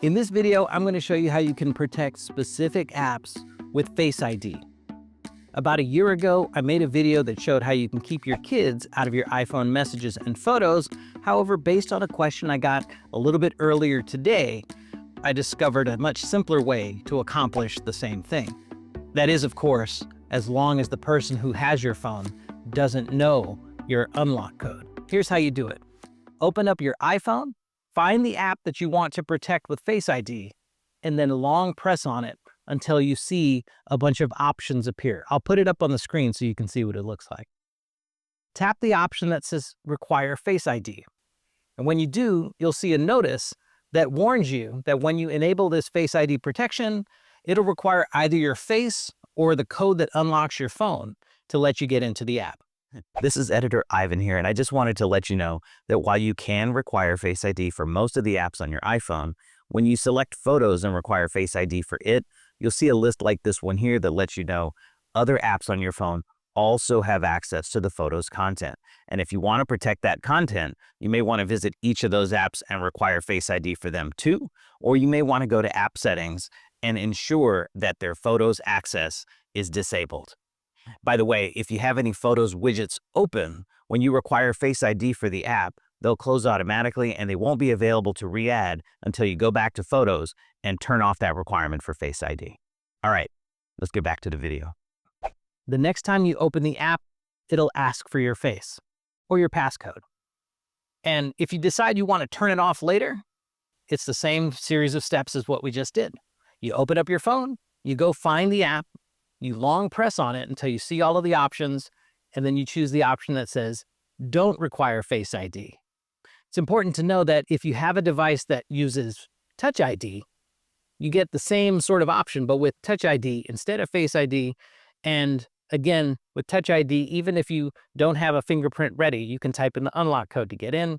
In this video, I'm going to show you how you can protect specific apps with Face ID. About a year ago, I made a video that showed how you can keep your kids out of your iPhone messages and photos. However, based on a question I got a little bit earlier today, I discovered a much simpler way to accomplish the same thing. That is, of course, as long as the person who has your phone doesn't know your unlock code. Here's how you do it. Open up your iPhone, find the app that you want to protect with Face ID, and then long press on it until you see a bunch of options appear. I'll put it up on the screen so you can see what it looks like. Tap the option that says Require Face ID. And when you do, you'll see a notice that warns you that when you enable this Face ID protection, it'll require either your face or the code that unlocks your phone to let you get into the app. This is Editor Ivan here, and I just wanted to let you know that while you can require Face ID for most of the apps on your iPhone, when you select Photos and require Face ID for it, you'll see a list like this one here that lets you know other apps on your phone also have access to the Photos content. And if you want to protect that content, you may want to visit each of those apps and require Face ID for them too, or you may want to go to App Settings and ensure that their Photos access is disabled. By the way, if you have any Photos widgets open, when you require Face ID for the app, they'll close automatically and they won't be available to re-add until you go back to Photos and turn off that requirement for Face ID. All right, let's get back to the video. The next time you open the app, it'll ask for your face or your passcode. And if you decide you want to turn it off later, it's the same series of steps as what we just did. You open up your phone, you go find the app, you long press on it until you see all of the options, and then you choose the option that says, Don't require Face ID. It's important to know that if you have a device that uses Touch ID, you get the same sort of option, but with Touch ID instead of Face ID. And again, with Touch ID, even if you don't have a fingerprint ready, you can type in the unlock code to get in.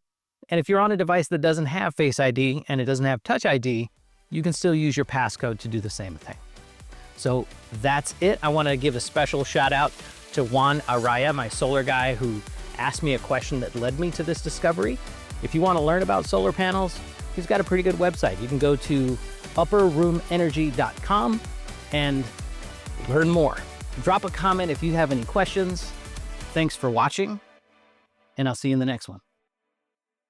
And if you're on a device that doesn't have Face ID and it doesn't have Touch ID, you can still use your passcode to do the same thing. So that's it. I want to give a special shout out to Juan Araya, my solar guy, who asked me a question that led me to this discovery. If you want to learn about solar panels, he's got a pretty good website. You can go to upperroomenergy.com and learn more. Drop a comment if you have any questions. Thanks for watching, and I'll see you in the next one.